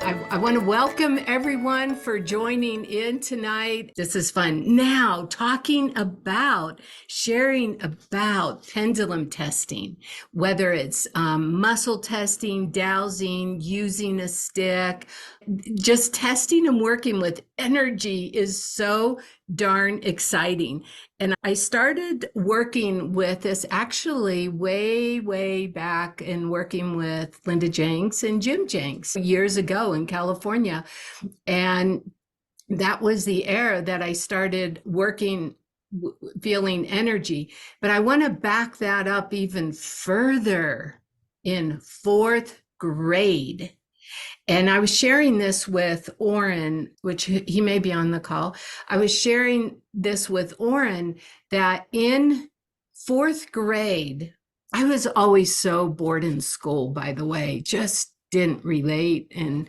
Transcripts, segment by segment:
I want to welcome everyone for joining in tonight. This is fun. Now, sharing about pendulum testing, whether it's muscle testing, dowsing, using a stick, just testing and working with energy is so darn exciting. And I started working with this actually way back and working with Linda Jenks and Jim Jenks years ago in California. And that was the era that I started working, feeling energy. But I want to back that up even further in fourth grade. And I was sharing this with Orrin, which he may be on the call. I was sharing this with Orrin that in fourth grade, I was always so bored in school, by the way, just didn't relate. And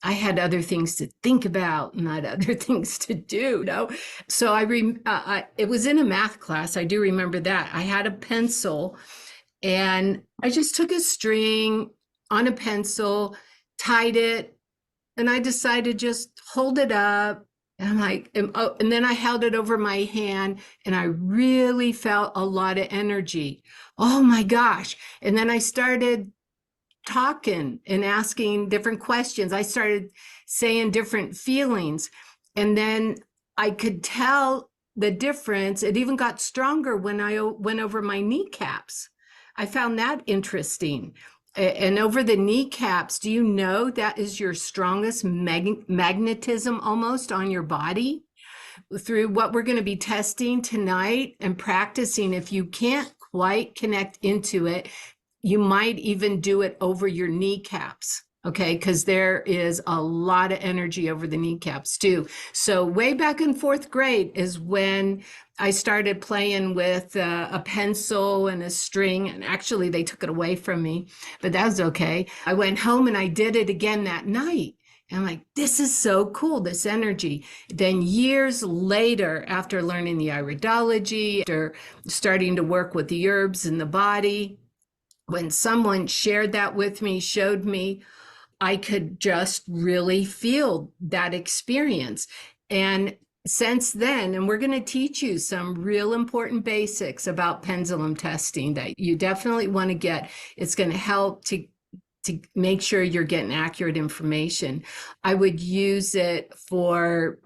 I had other things to think about, not other things to do. So it was in a math class. I do remember that. I had a pencil and I just took a string on a pencil, tied it, and I decided just hold it up. And I'm like, and then I held it over my hand and I really felt a lot of energy. Oh my gosh. And then I started talking and asking different questions. I started saying different feelings. And then I could tell the difference. It even got stronger when I went over my kneecaps. I found that interesting. And over the kneecaps, do you know that is your strongest magnetism almost on your body? Through what we're going to be testing tonight and practicing, if you can't quite connect into it, you might even do it over your kneecaps. Okay, because there is a lot of energy over the kneecaps too. So way back in fourth grade is when I started playing with a pencil and a string. And actually, they took it away from me, but that was okay. I went home and I did it again that night. And I'm like, this is so cool, this energy. Then years later, after learning the iridology, after starting to work with the herbs in the body, when someone shared that with me, showed me, I could just really feel that experience. And since then, and we're going to teach you some real important basics about pendulum testing that you definitely want to get. It's going to help to make sure you're getting accurate information. I would use it for,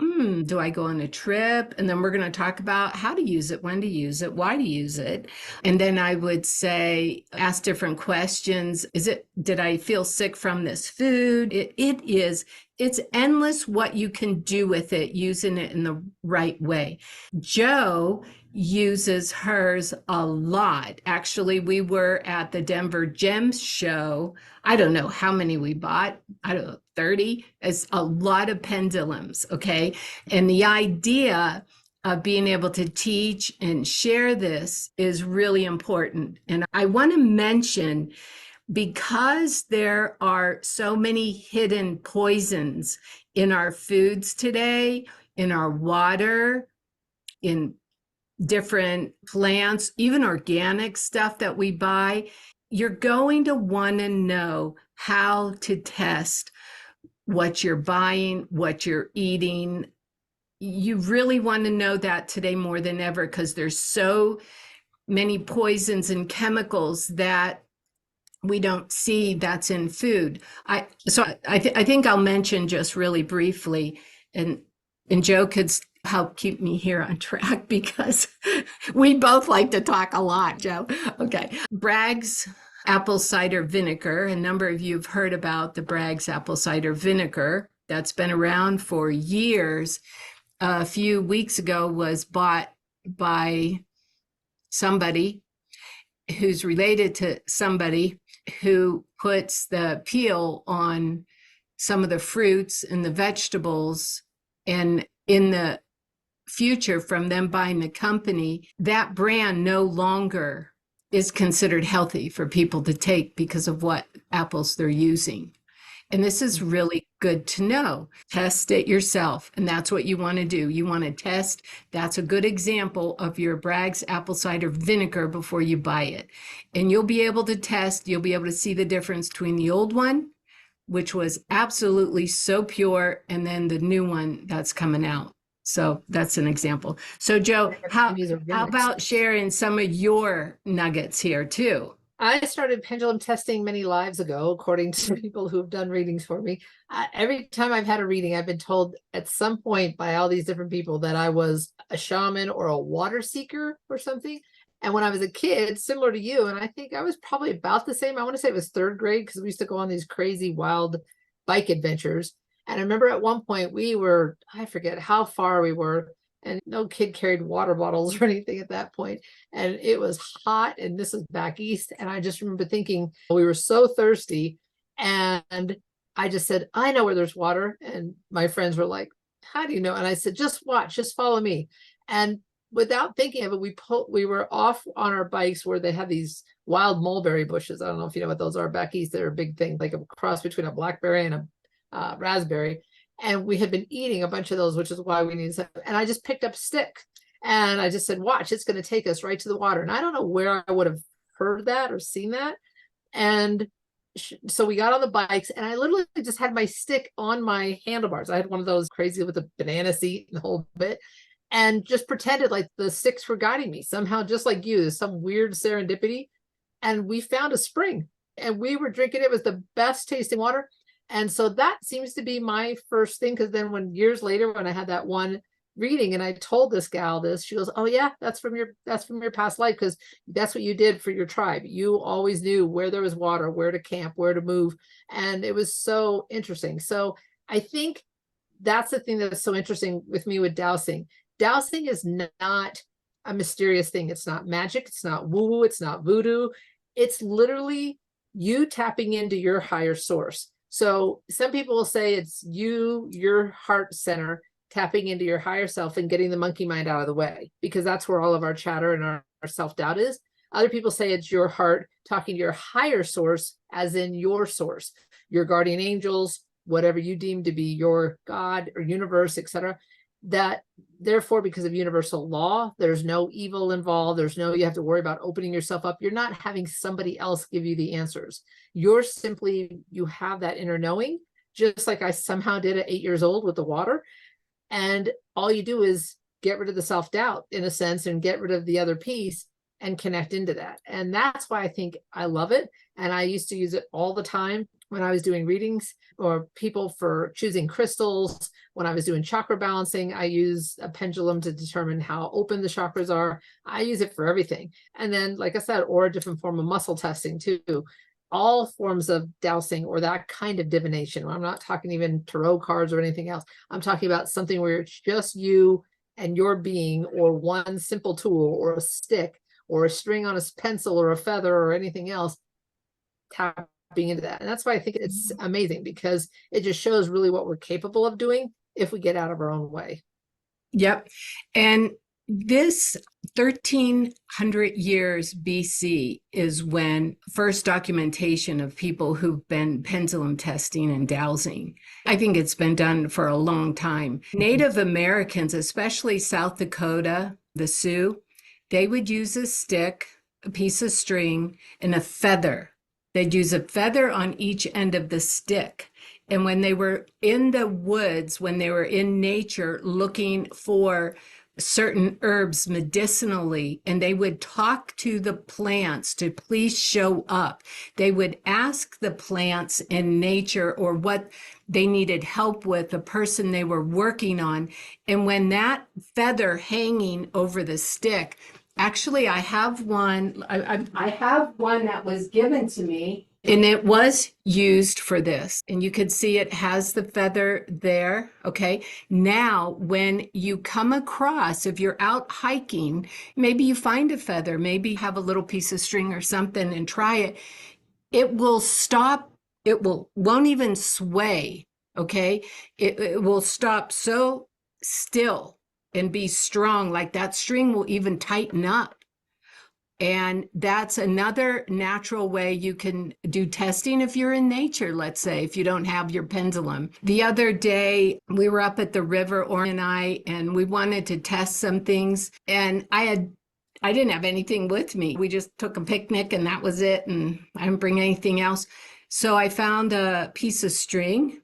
do I go on a trip? And then we're going to talk about how to use it, when to use it, why to use it. And then I would say, ask different questions. Did I feel sick from this food? It's endless what you can do with it, using it in the right way. Joe uses hers a lot. Actually, we were at the Denver Gems show. I don't know how many we bought. I don't know, 30. It's a lot of pendulums, okay? And the idea of being able to teach and share this is really important. And I want to mention, because there are so many hidden poisons in our foods today, in our water, in different plants, even organic stuff that we buy, you're going to want to know how to test what you're buying, what you're eating. You really want to know that today more than ever, because there's so many poisons and chemicals that we don't see that's in food. I think I'll mention just really briefly, and Joe could help keep me here on track because we both like to talk a lot, Joe. Okay. Bragg's apple cider vinegar. A number of you have heard about the Bragg's apple cider vinegar. That's been around for years. A few weeks ago was bought by somebody who's related to somebody who puts the peel on some of the fruits and the vegetables. And in the future, from them buying the company, that brand no longer is considered healthy for people to take because of what apples they're using. And this is really good to know. Test it yourself. And that's what you want to do. You want to test. That's a good example of your Bragg's apple cider vinegar before you buy it. And you'll be able to test. You'll be able to see the difference between the old one which was absolutely so pure, and then the new one that's coming out. So that's an example. So Joe, These are how gimmicks. about sharing some of your nuggets here too? I started pendulum testing many lives ago, according to people who have done readings for me. Every time I've had a reading, I've been told at some point by all these different people that I was a shaman or a water seeker or something. And when I was a kid, similar to you, and I think I was probably about the same, I want to say it was third grade, because we used to go on these crazy wild bike adventures. And I remember at one point I forget how far we were, and no kid carried water bottles or anything at that point. And it was hot, and this is back east. And I just remember thinking we were so thirsty. And I just said, I know where there's water. And my friends were like, how do you know? And I said, just watch, just follow me. And without thinking of it, we were off on our bikes where they have these wild mulberry bushes. I don't know if you know what those are. Back east, they're a big thing, like a cross between a blackberry and a raspberry. And we had been eating a bunch of those, which is why we needed some. And I just picked up a stick and I just said, watch, it's going to take us right to the water. And I don't know where I would have heard that or seen that. And so we got on the bikes, and I literally just had my stick on my handlebars. I had one of those crazy with a banana seat and the whole bit, and just pretended like the sticks were guiding me somehow, just like you. There's some weird serendipity. And we found a spring and we were drinking. It was the best tasting water. And so that seems to be my first thing. Because then when years later, when I had that one reading and I told this gal this, she goes, oh yeah, that's from your past life, because that's what you did for your tribe. You always knew where there was water, where to camp, where to move. And it was so interesting. So I think that's the thing that's so interesting with me with dowsing. Dowsing is not a mysterious thing. It's not magic. It's not woo-woo. It's not voodoo. It's literally you tapping into your higher source. So some people will say it's you, your heart center, tapping into your higher self and getting the monkey mind out of the way, because that's where all of our chatter and our self-doubt is. Other people say it's your heart talking to your higher source, as in your source, your guardian angels, whatever you deem to be your God or universe, etc. That therefore, because of universal law, there's no evil involved. There's no, you have to worry about opening yourself up. You're not having somebody else give you the answers. You're simply, you have that inner knowing, just like I somehow did at 8 years old with the water. And all you do is get rid of the self-doubt in a sense, and get rid of the other piece and connect into that. And that's why I think I love it. And I used to use it all the time when I was doing readings, or people for choosing crystals. When I was doing chakra balancing, I use a pendulum to determine how open the chakras are. I use it for everything. And then, like I said, or a different form of muscle testing too. All forms of dowsing or that kind of divination. I'm not talking even tarot cards or anything else. I'm talking about something where it's just you and your being, or one simple tool or a stick or a string on a pencil or a feather or anything else, tapping into that. And that's why I think it's amazing, because it just shows really what we're capable of doing if we get out of our own way. Yep. And this 1300 years BC is when first documentation of people who've been pendulum testing and dowsing. I think it's been done for a long time. Native Americans, especially South Dakota, the Sioux, they would use a stick, a piece of string, and a feather. They'd use a feather on each end of the stick. And when they were in the woods, when they were in nature looking for certain herbs medicinally, and they would talk to the plants to please show up. They would ask the plants in nature or what they needed help with, the person they were working on. And when that feather hanging over the stick, actually, I have one. I have one that was given to me, and it was used for this. And you could see it has the feather there. Okay. Now, when you come across, if you're out hiking, maybe you find a feather, maybe have a little piece of string or something and try it. It will stop. Won't even sway. Okay. It will stop so still and be strong, like that string will even tighten up. And that's another natural way you can do testing if you're in nature, let's say, if you don't have your pendulum. The other day, we were up at the river, Orrin and I, and we wanted to test some things. And I didn't have anything with me. We just took a picnic and that was it. And I didn't bring anything else. So I found a piece of string.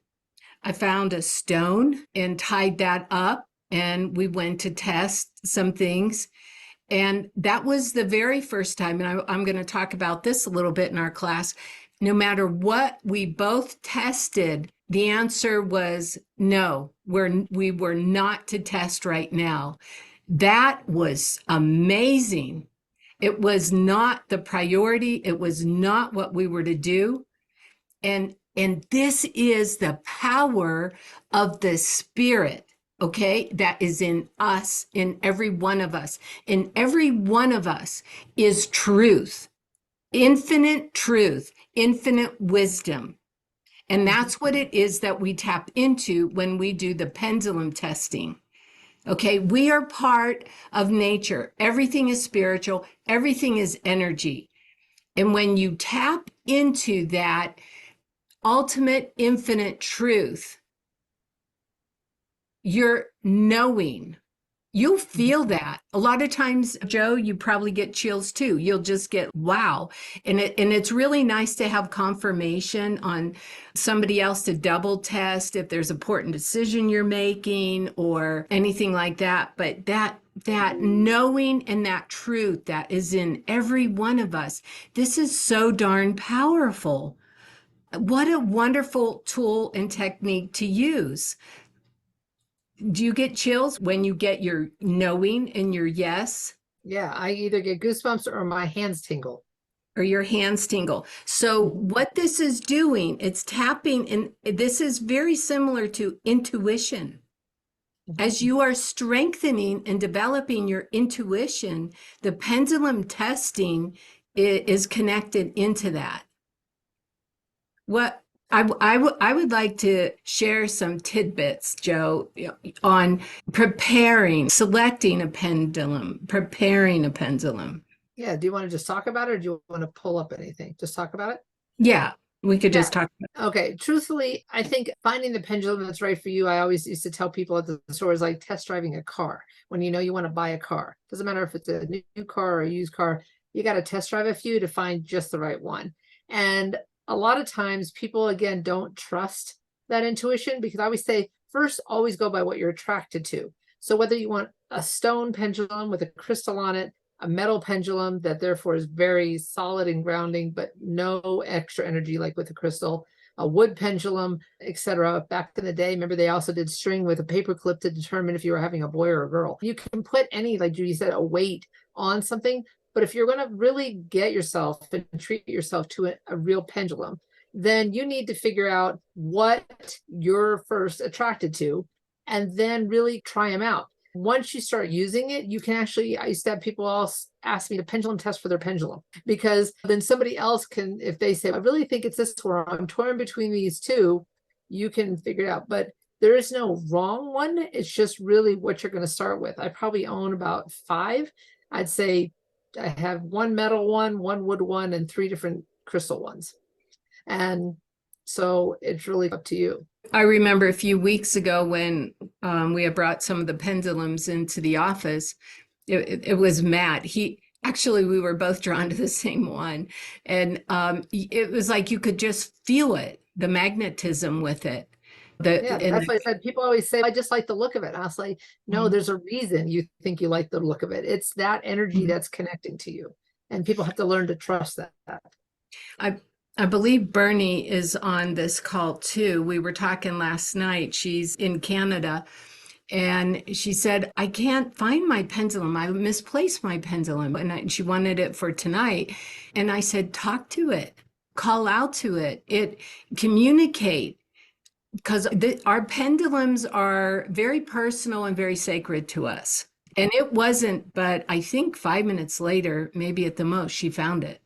I found a stone and tied that up, and we went to test some things. And that was the very first time, and I'm going to talk about this a little bit in our class. No matter what we both tested, the answer was no, we were not to test right now. That was amazing. It was not the priority. It was not what we were to do. And this is the power of the spirit, okay, that is in us, in every one of us. In every one of us is truth, infinite wisdom. And that's what it is that we tap into when we do the pendulum testing. Okay, we are part of nature. Everything is spiritual, everything is energy. And when you tap into that ultimate infinite truth, you're knowing. You'll feel that. A lot of times, Joe, you probably get chills too. You'll just get wow. And it's really nice to have confirmation on somebody else to double test if there's an important decision you're making or anything like that. But that knowing and that truth that is in every one of us, this is so darn powerful. What a wonderful tool and technique to use. Do you get chills when you get your knowing and your yes, Yeah, I either get goosebumps or my hands tingle. or your hands tingle? So what this is doing, it's tapping, and this is very similar to intuition. As you are strengthening and developing your intuition, the pendulum testing is connected into that. What I would like to share some tidbits, Joe, on selecting a pendulum, preparing a pendulum. Yeah, do you want to just talk about it or do you want to pull up anything? Just talk about it? Yeah, we could Yeah. just talk about Okay, truthfully, I think finding the pendulum that's right for you, I always used to tell people at the store is like test driving a car. When you know you want to buy a car, doesn't matter if it's a new car or a used car, you got to test drive a few to find just the right one. And a lot of times people, again, don't trust that intuition because I always say, first, always go by what you're attracted to. So whether you want a stone pendulum with a crystal on it, a metal pendulum that therefore is very solid and grounding, but no extra energy like with a crystal, a wood pendulum, etc. Back in the day, remember they also did string with a paper clip to determine if you were having a boy or a girl. You can put any, like Judy said, a weight on something, but if you're going to really get yourself and treat yourself to a real pendulum, then you need to figure out what you're first attracted to and then really try them out. Once you start using it, you can actually, I used to have people else ask me to pendulum test for their pendulum because then somebody else can, if they say, I really think it's this one, I'm torn between these two, you can figure it out. But there is no wrong one. It's just really what you're going to start with. I probably own about 5. I'd say I have one metal one wood one, and 3 different crystal ones. And so it's really up to you. I remember a few weeks ago when we had brought some of the pendulums into the office. It was Matt. We were both drawn to the same one. And it was like you could just feel it, the magnetism with it. Yeah, that's why I said people always say, I just like the look of it. And I was like, no, there's a reason you think you like the look of it. It's that energy that's connecting to you. And people have to learn to trust that. I believe Bernie is on this call too. We were talking last night. She's in Canada. And she said, I can't find my pendulum. I misplaced my pendulum. And she wanted it for tonight. And I said, talk to it, call out to it, communicate. Because our pendulums are very personal and very sacred to us. And it wasn't, but I think 5 minutes later, maybe at the most, she found it.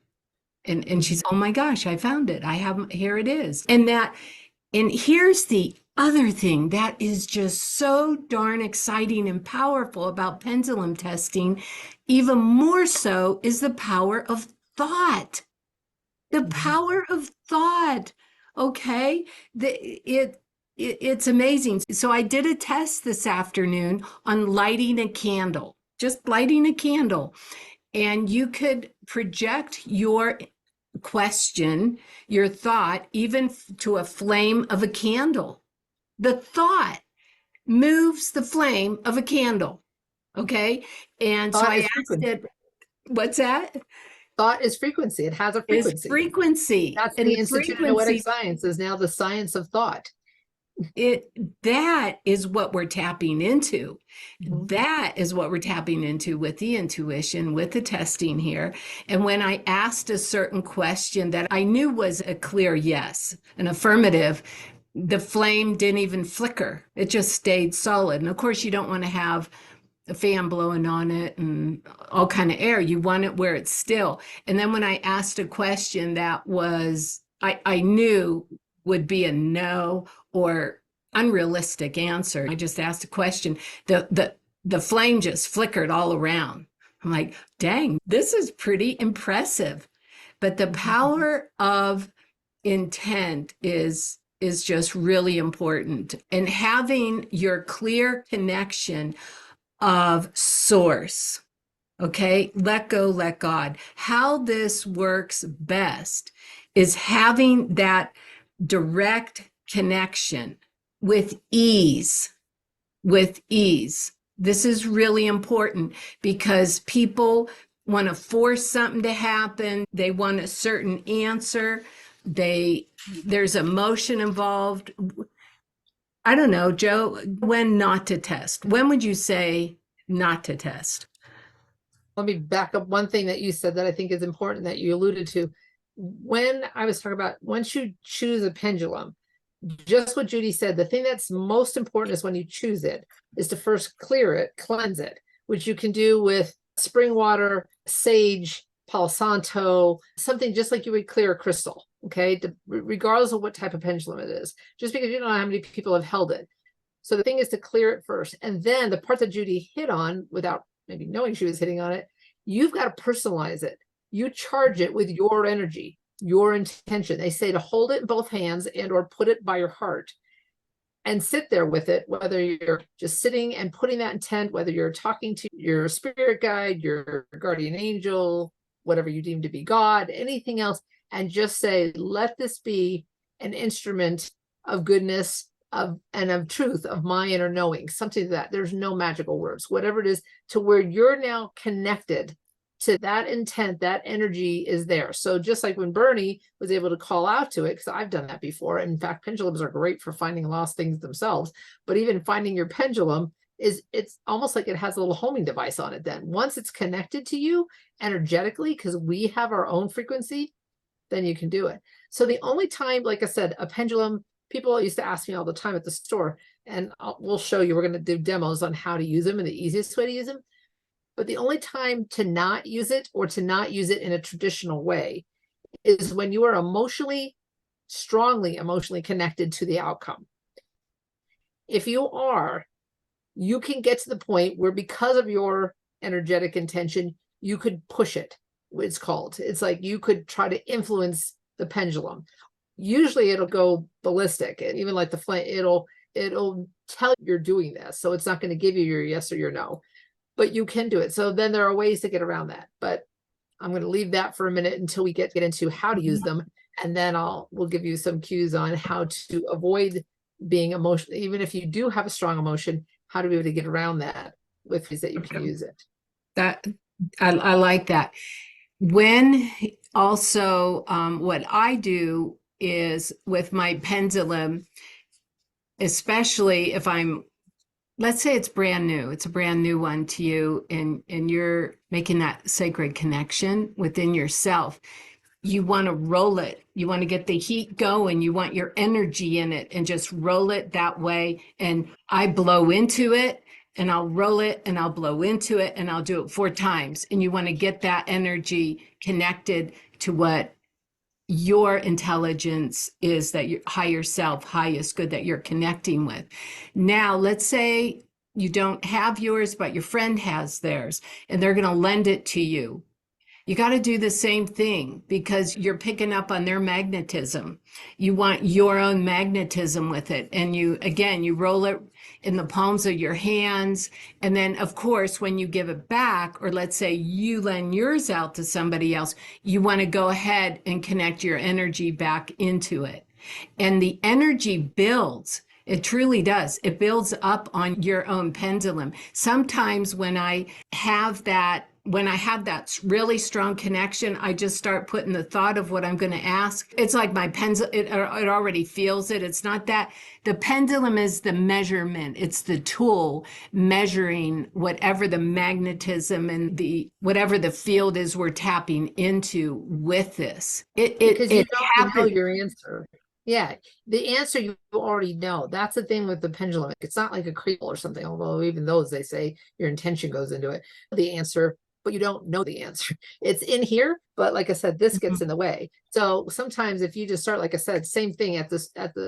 And she's, oh my gosh, I found it. Here it is. And here's the other thing that is just so darn exciting and powerful about pendulum testing, even more so, is the power of thought. The power of thought. Okay. It's amazing. So I did a test this afternoon on lighting a candle, just lighting a candle. And you could project your question your thought, even to a flame of a candle. The thought moves the flame of a candle. Okay. And so Thought I is asked frequency. it, what's that? Thought is frequency. It has a Is frequency. frequency. That's And the the Institute of Noetic frequency, Science is now the science of thought. it that is what we're tapping into. Mhm. That is what we're tapping into with the intuition, with the testing here. And when I asked a certain question that I knew was a clear yes, an affirmative, the flame didn't even flicker. It just stayed solid. And of course, you don't want to have a fan blowing on it and all kind of air. You want it where it's still. And then when I asked a question that was I knew would be a no or unrealistic answer, I just asked a question. The flame just flickered all around. I'm like, dang, this is pretty impressive. But the power of intent is just really important, and having your clear connection of source. Okay, let go, let God. How this works best is having that direct connection with ease, with ease. This is really important because people want to force something to happen. They want a certain answer. There's emotion involved. I don't know, Joe, when not to test. When would you say not to test? Let me back up one thing that you said that I think is important that you alluded to. When I was talking about once you choose a pendulum, just what Judy said, the thing that's most important is when you choose it is to first clear it, cleanse it, which you can do with spring water, sage, Palo Santo, something just like you would clear a crystal. Okay, regardless of what type of pendulum it is, just because you don't know how many people have held it. So the thing is to clear it first. And then the part that Judy hit on without maybe knowing she was hitting on it, you've got to personalize it. You charge it with your energy, your intention. They say to hold it in both hands and or put it by your heart and sit there with it, whether you're just sitting and putting that intent, whether you're talking to your spirit guide, your guardian angel, whatever you deem to be God, anything else, and just say, let this be an instrument of goodness, of and of truth, of my inner knowing, something that there's no magical words, whatever it is, to where you're now connected to that intent, that energy is there. So just like when Bernie was able to call out to it, because I've done that before. In fact, pendulums are great for finding lost things themselves, but even finding your pendulum it's almost like it has a little homing device on it. Then once it's connected to you energetically, because we have our own frequency, then you can do it. So the only time, like I said, a pendulum, people used to ask me all the time at the store, and we'll show you, we're going to do demos on how to use them and the easiest way to use them. But the only time to not use it or to not use it in a traditional way is when you are strongly emotionally connected to the outcome. If you are, you can get to the point where because of your energetic intention, you could push it. It's called. It's like you could try to influence the pendulum. Usually it'll go ballistic, and even like the flame, it'll tell you're doing this. So it's not going to give you your yes or your no, but you can do it. So then there are ways to get around that. But I'm going to leave that for a minute until we get into how to use them. And then we'll give you some cues on how to avoid being emotional. Even if you do have a strong emotion, how to be able to get around that with ways that you can use it. That I like that. When also, what I do is with my pendulum, especially if let's say it's brand new, it's a brand new one to you, and you're making that sacred connection within yourself. You want to roll it. You want to get the heat going. You want your energy in it and just roll it that way. And I blow into it and I'll roll it and I'll blow into it and I'll do it 4 times. And you want to get that energy connected to what your intelligence is, that your higher self, highest good that you're connecting with. Now, let's say you don't have yours, but your friend has theirs and they're going to lend it to you. You got to do the same thing because you're picking up on their magnetism. You want your own magnetism with it. And you, again, you roll it in the palms of your hands. And then, of course, when you give it back, or let's say you lend yours out to somebody else, you want to go ahead and connect your energy back into it. And the energy builds. It truly does. It builds up on your own pendulum. Sometimes when I have that really strong connection, I just start putting the thought of what I'm going to ask. It's like my pendulum, it already feels it. It's not that the pendulum is the measurement. It's the tool measuring whatever the magnetism and whatever the field is we're tapping into with this. Because you It already know happens. your answer. Yeah, the answer you already know. That's the thing with the pendulum. It's not like a creep or something, although even those they say your intention goes into it. The answer, but you don't know the answer. It's in here, but like I said, this gets in the way. So sometimes if you just start, like I said, same thing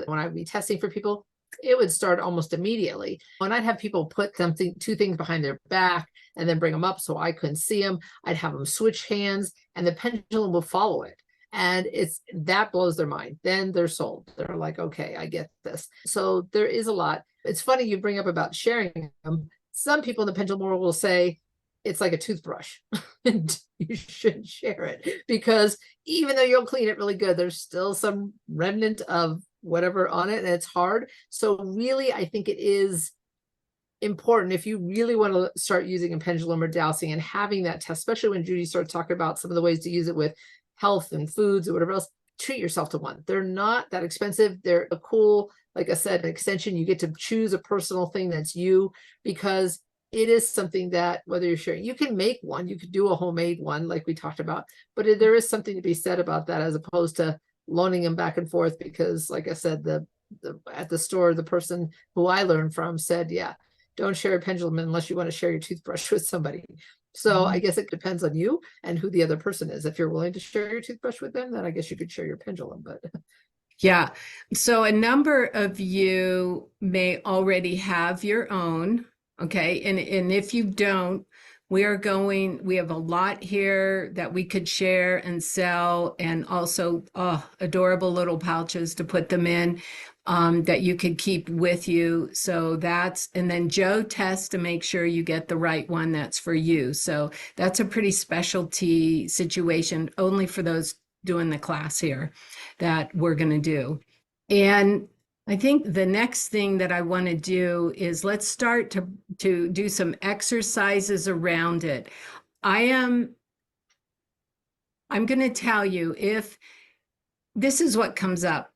when I would be testing for people, it would start almost immediately. When I'd have people put two things behind their back and then bring them up so I couldn't see them, I'd have them switch hands and the pendulum will follow it. And that blows their mind. Then they're sold. They're like, okay, I get this. So there is a lot. It's funny you bring up about sharing them. Some people in the pendulum world will say it's like a toothbrush and you should share it because even though you'll clean it really good, there's still some remnant of whatever on it and it's hard. So really, I think it is important if you really want to start using a pendulum or dowsing and having that test, especially when Judy starts talking about some of the ways to use it with health and foods or whatever else, treat yourself to one. They're not that expensive. They're a cool, like I said, an extension. You get to choose a personal thing that's you because it is something that whether you're sharing, you can make one, you could do a homemade one like we talked about, but there is something to be said about that as opposed to loaning them back and forth because like I said, at the store, the person who I learned from said, yeah, don't share a pendulum unless you want to share your toothbrush with somebody. So I guess it depends on you and who the other person is. If you're willing to share your toothbrush with them, then I guess you could share your pendulum. But Yeah. So a number of you may already have your own. Okay. And if you don't, we have a lot here that we could share and sell, and also adorable little pouches to put them in that you could keep with you. So and then Joe tests to make sure you get the right one that's for you. So that's a pretty specialty situation only for those doing the class here that we're going to do. And I think the next thing that I want to do is let's start to do some exercises around it. I'm going to tell you if this is what comes up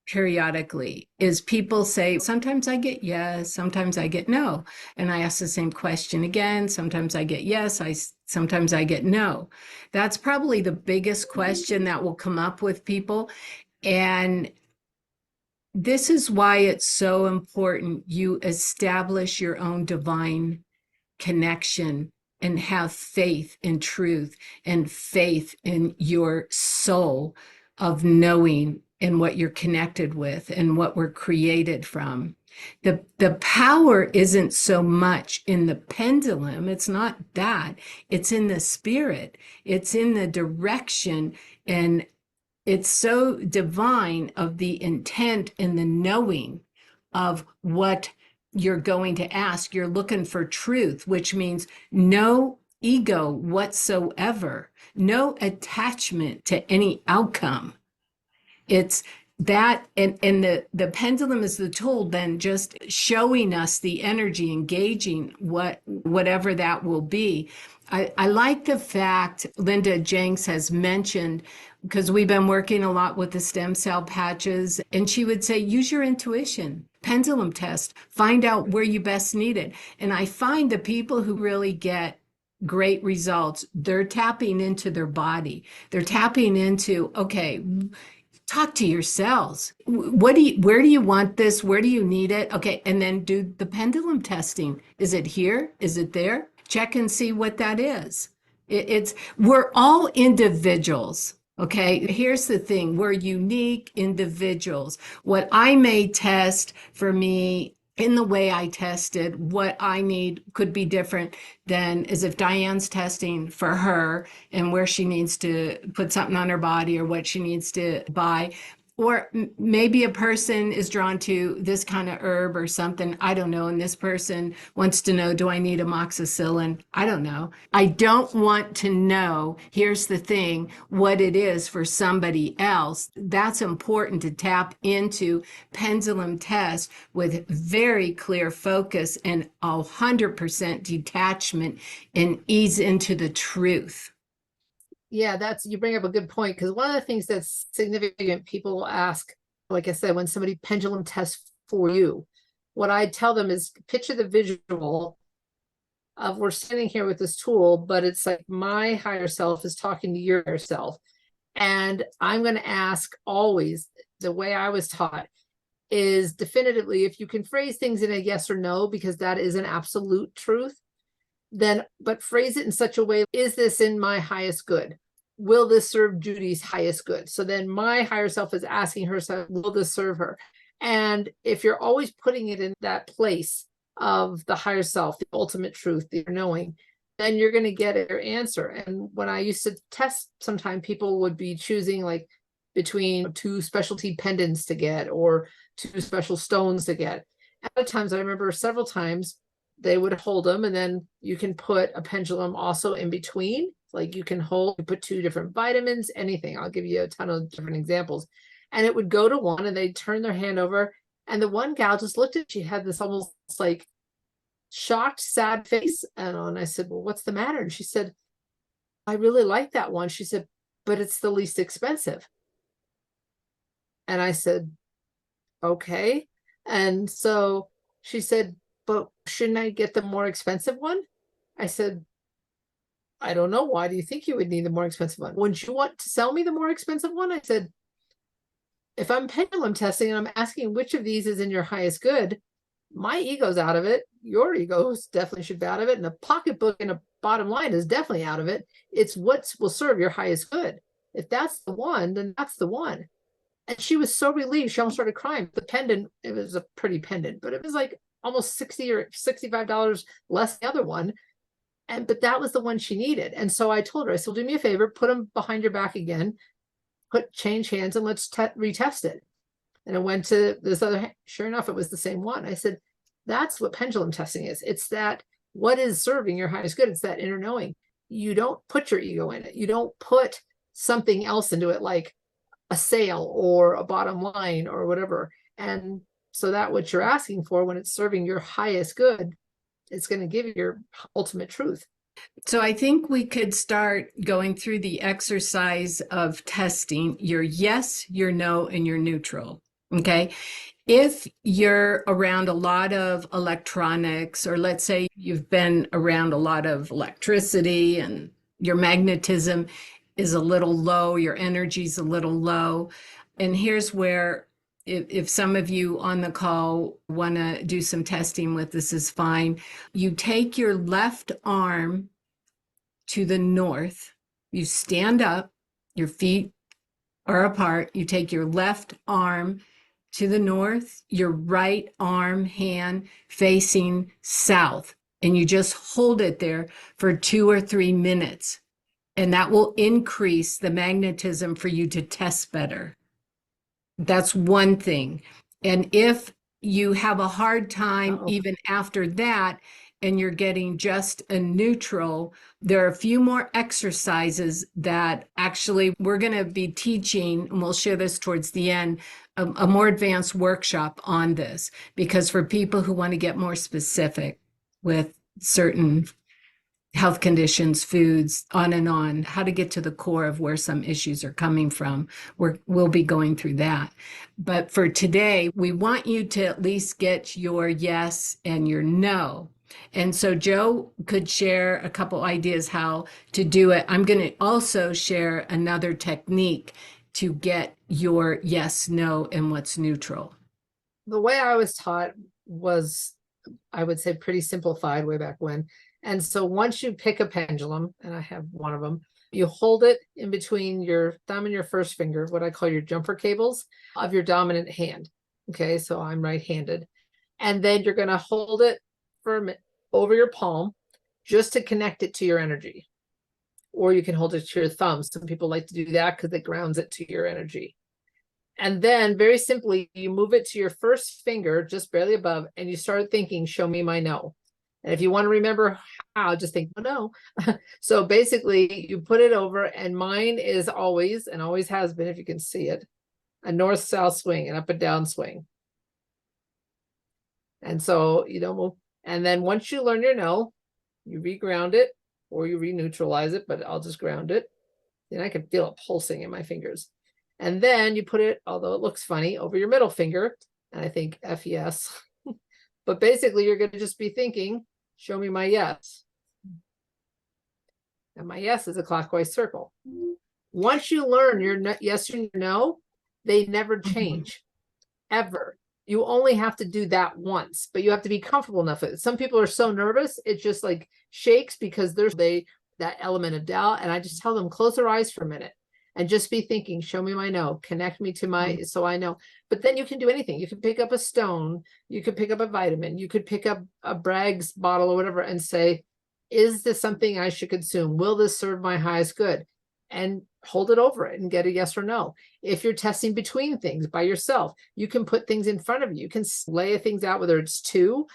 periodically is people say, sometimes I get yes, sometimes I get no. And I ask the same question again. Sometimes I get yes, sometimes I get no. That's probably the biggest question that will come up with people. And this is why it's so important you establish your own divine connection and have faith in truth and faith in your soul of knowing and what you're connected with and what we're created from. The power isn't so much in the pendulum. It's not that. It's in the spirit. It's in the direction, and it's so divine of the intent and the knowing of what you're going to ask. You're looking for truth, which means no ego whatsoever, no attachment to any outcome. It's that, and the pendulum is the tool, then just showing us the energy, engaging whatever that will be. I like the fact Linda Jenks has mentioned, because we've been working a lot with the stem cell patches, and she would say, use your intuition, pendulum test, find out where you best need it. And I find the people who really get great results, they're tapping into their body. They're tapping into, okay, talk to your cells. Where do you want this? Where do you need it? Okay. And then do the pendulum testing. Is it here? Is it there? Check and see what that is. We're all individuals. Okay. Here's the thing. We're unique individuals. What I may test for me in the way I tested, what I need could be different than as if Diane's testing for her and where she needs to put something on her body or what she needs to buy. Or maybe a person is drawn to this kind of herb or something. I don't know. And this person wants to know, do I need amoxicillin? I don't know. I don't want to know, here's the thing, what it is for somebody else. That's important to tap into pendulum test with very clear focus and 100% detachment and ease into the truth. Yeah, you bring up a good point, because one of the things that's significant, people will ask, like I said, when somebody pendulum tests for you, what I tell them is picture the visual of we're sitting here with this tool, but it's like my higher self is talking to your higher self. And I'm going to ask always, the way I was taught is definitively, if you can phrase things in a yes or no, because that is an absolute truth, then, but phrase it in such a way, is this in my highest good? Will this serve Judy's highest good? So then my higher self is asking herself, will this serve her? And if you're always putting it in that place of the higher self, the ultimate truth, the knowing, then you're going to get your answer. And when I used to test, sometimes people would be choosing like between two specialty pendants to get or two special stones to get. At times, I remember several times they would hold them, and then you can put a pendulum also in between. Like you can put two different vitamins, anything. I'll give you a ton of different examples. And it would go to one, and they'd turn their hand over, and the one gal just looked at, she had this almost like shocked, sad face. And I said, well, what's the matter? And she said, I really like that one. She said, but it's the least expensive. And I said, okay. And so she said, but shouldn't I get the more expensive one? I said, I don't know. Why do you think you would need the more expensive one? Wouldn't you want to sell me the more expensive one? I said, if I'm pendulum testing and I'm asking which of these is in your highest good, my ego's out of it. Your ego definitely should be out of it. And a pocketbook and a bottom line is definitely out of it. It's what will serve your highest good. If that's the one, then that's the one. And she was so relieved. She almost started crying. The pendant, it was a pretty pendant, but it was like almost $60 or $65 less than the other one. But that was the one she needed. And so I told her, I said, do me a favor, put them behind your back again, change hands, and let's retest it. And it went to this other, sure enough, it was the same one. I said, that's what pendulum testing is. It's that what is serving your highest good. It's that inner knowing. You don't put your ego in it. You don't put something else into it, like a sale or a bottom line or whatever. And so that what you're asking for, when it's serving your highest good, it's going to give you your ultimate truth. So I think we could start going through the exercise of testing your yes, your no, and your neutral. Okay. If you're around a lot of electronics, or let's say you've been around a lot of electricity and your magnetism is a little low, your energy's a little low. And here's where, if some of you on the call want to do some testing with this, is fine. You take your left arm to the north, you stand up, your feet are apart, you take your left arm to the north, your right arm, hand facing south, and you just hold it there for 2 or 3 minutes. And that will increase the magnetism for you to test better. That's one thing. And if you have a hard time even after that, and you're getting just a neutral, there are a few more exercises that actually we're going to be teaching, and we'll share this towards the end, a more advanced workshop on this, because for people who want to get more specific with certain health conditions, foods, on, how to get to the core of where some issues are coming from. We'll be going through that. But for today, we want you to at least get your yes and your no. And so Joe could share a couple ideas how to do it. I'm going to also share another technique to get your yes, no, and what's neutral. The way I was taught was, I would say, pretty simplified way back when. And so once you pick a pendulum, and I have one of them, you hold it in between your thumb and your first finger, what I call your jumper cables of your dominant hand. Okay, so I'm right-handed. And then you're going to hold it for a minute over your palm just to connect it to your energy. Or you can hold it to your thumb. Some people like to do that because it grounds it to your energy. And then very simply, you move it to your first finger, just barely above, and you start thinking, show me my no. And if you want to remember how, just think, oh, no. So basically, you put it over, and mine is always, and always has been, if you can see it, a north-south swing, an up and down swing. And so you don't move. And then once you learn your no, you reground it or you re-neutralize it, but I'll just ground it. And I can feel it pulsing in my fingers. And then you put it, although it looks funny, over your middle finger. And I think F yes. But basically, you're going to just be thinking, show me my yes. And my yes is a clockwise circle. Once you learn your yes and your no, they never change, ever. You only have to do that once, but you have to be comfortable enough with it. Some people are so nervous, it just like shakes because there's that element of doubt. And I just tell them, close their eyes for a minute and just be thinking, show me my no, connect me to my, so I know. But then you can do anything. You can pick up a stone, you could pick up a vitamin, you could pick up a Bragg's bottle or whatever and say, is this something I should consume? Will this serve my highest good? And hold it over it and get a yes or no. If you're testing between things by yourself, you can put things in front of you. You can lay things out, whether it's 2,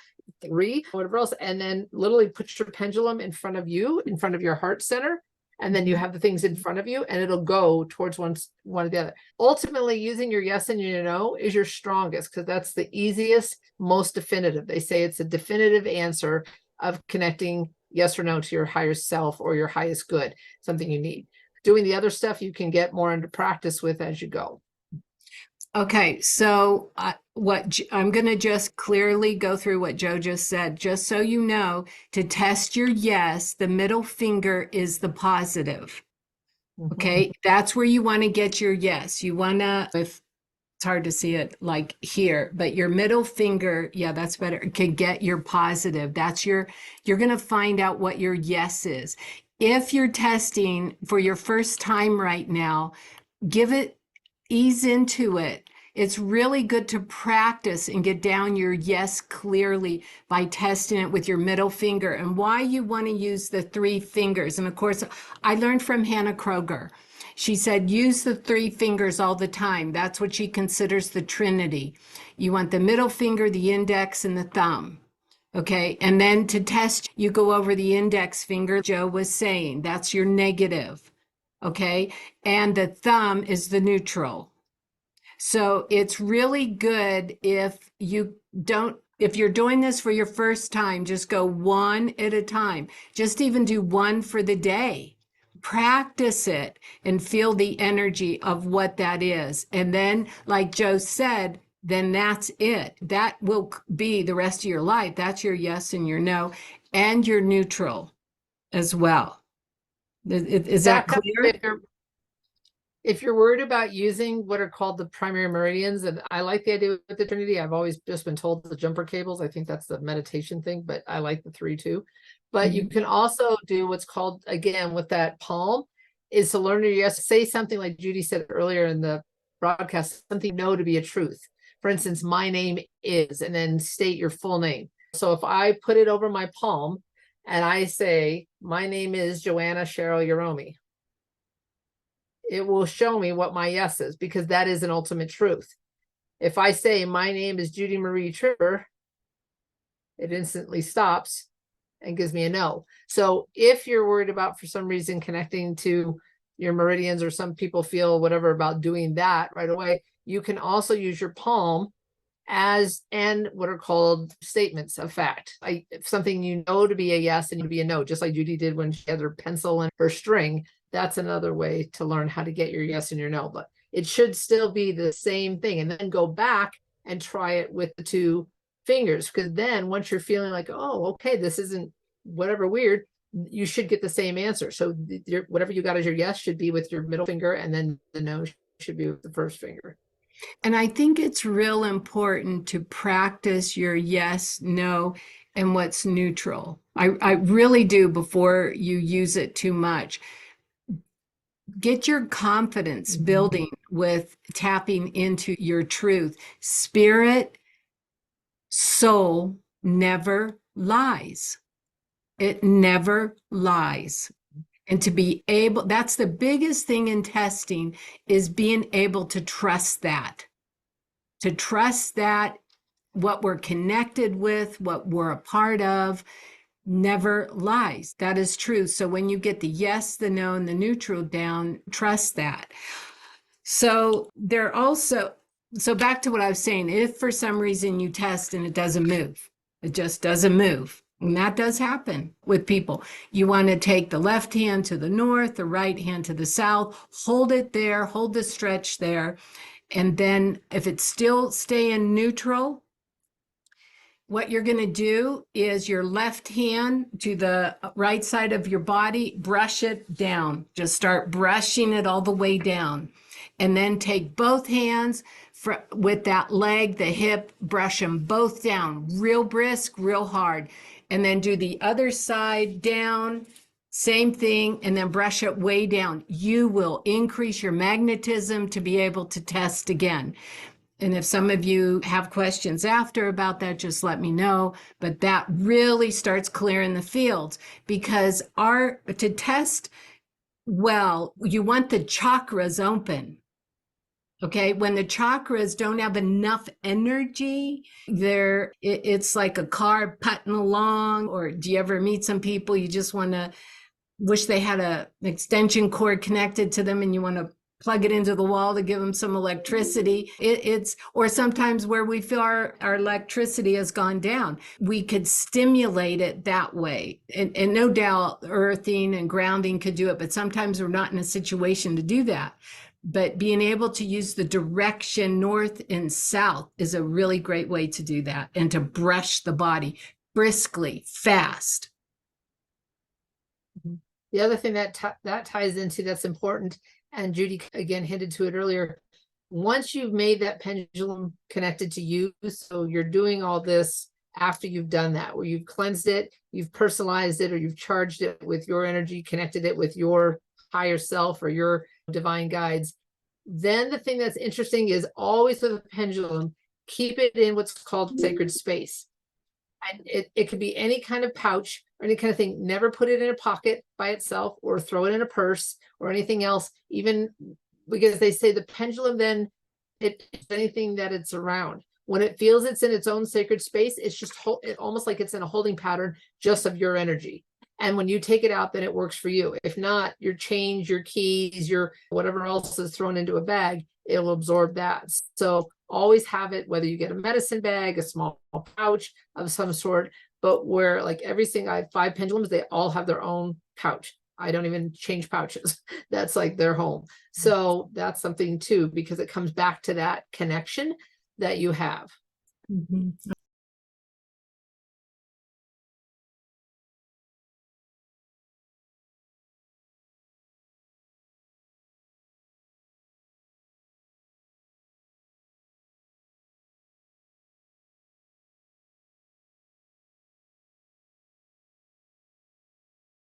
3, whatever else, and then literally put your pendulum in front of you, in front of your heart center. And then you have the things in front of you and it'll go towards one or the other. Ultimately, using your yes and your no is your strongest because that's the easiest, most definitive. They say it's a definitive answer of connecting yes or no to your higher self or your highest good, something you need. Doing the other stuff you can get more into practice with as you go. Okay, so I'm going to just clearly go through what Joe just said, just so you know, to test your yes, the middle finger is the positive. Okay, that's where you want to get your yes. You want to, if it's hard to see it like here, but your middle finger, yeah, that's better, can get your positive. That's you're going to find out what your yes is. If you're testing for your first time right now, ease into it. It's really good to practice and get down your yes clearly by testing it with your middle finger. And why you want to use the 3 fingers. And of course, I learned from Hannah Kroger. She said, use the 3 fingers all the time. That's what she considers the Trinity. You want the middle finger, the index, and the thumb. Okay. And then to test, you go over the index finger, Joe was saying, that's your negative. Okay. And the thumb is the neutral. So it's really good if you're doing this for your first time, just go one at a time. Just even do one for the day. Practice it and feel the energy of what that is. And then, like Joe said, then that's it. That will be the rest of your life. That's your yes and your no, and your neutral as well. Is that clear? If you're worried about using what are called the primary meridians, and I like the idea with the Trinity, I've always just been told the jumper cables. I think that's the meditation thing, but I like the 3 too. But you can also do what's called, again, with that palm, is to learn your yes. Say something like Judy said earlier in the broadcast, something you know to be a truth. For instance, my name is, and then state your full name. So if I put it over my palm and I say, my name is Joanna Cheryl Yaromi, it will show me what my yes is because that is an ultimate truth. If I say my name is Judy Marie Tripper, it instantly stops and gives me a no. So if you're worried about, for some reason, connecting to your meridians, or some people feel whatever about doing that right away, you can also use your palm as and what are called statements of fact. If something you know to be a yes and to be a no, just like Judy did when she had her pencil and her string. That's another way to learn how to get your yes and your no, but it should still be the same thing. And then go back and try it with the 2 fingers. Because then once you're feeling like, oh, okay, this isn't whatever weird, you should get the same answer. So whatever you got as your yes should be with your middle finger, and then the no should be with the first finger. And I think it's real important to practice your yes, no, and what's neutral. I really do before you use it too much. Get your confidence building with tapping into your truth. Spirit Soul never lies. It never lies. And to be able, that's the biggest thing in testing, is being able to trust that. To trust that what we're connected with, what we're a part of, never lies. That is true. So when you get the yes, the no, and the neutral down, trust that. So there also, so back to what I was saying, if for some reason you test and it doesn't move, it just doesn't move. And that does happen with people. You want to take the left hand to the north, the right hand to the south, hold it there, hold the stretch there. And then if it's still staying neutral, what you're going to do is your left hand to the right side of your body, brush it down. Just start brushing it all the way down. And then take both hands with that leg, the hip, brush them both down, real brisk, real hard. And then do the other side down, same thing, and then brush it way down. You will increase your magnetism to be able to test again. And if some of you have questions after about that, just let me know. But that really starts clearing the fields, because to test well, you want the chakras open. Okay, when the chakras don't have enough energy, it's like a car putting along. Or do you ever meet some people you just want to wish they had an extension cord connected to them, and you want to plug it into the wall to give them some electricity? Or sometimes where we feel our electricity has gone down, we could stimulate it that way. And no doubt earthing and grounding could do it, but sometimes we're not in a situation to do that. But being able to use the direction north and south is a really great way to do that, and to brush the body briskly, fast. The other thing that ties into that's important, and Judy again hinted to it earlier, once you've made that pendulum connected to you, so you're doing all this after you've done that, where you've cleansed it, you've personalized it, or you've charged it with your energy, connected it with your higher self or your divine guides, then the thing that's interesting is always with a pendulum, keep it in what's called sacred space. And it could be any kind of pouch or any kind of thing. Never put it in a pocket by itself, or throw it in a purse or anything else, even because they say the pendulum then, it's anything that it's around. When it feels it's in its own sacred space, it's just almost like it's in a holding pattern just of your energy. And when you take it out, then it works for you. If not, your change, your keys, your whatever else is thrown into a bag, it'll absorb that. So always have it, whether you get a medicine bag, a small pouch of some sort, but where like I have 5 pendulums, they all have their own pouch. I don't even change pouches. That's like their home. So that's something too, because it comes back to that connection that you have. Mm-hmm.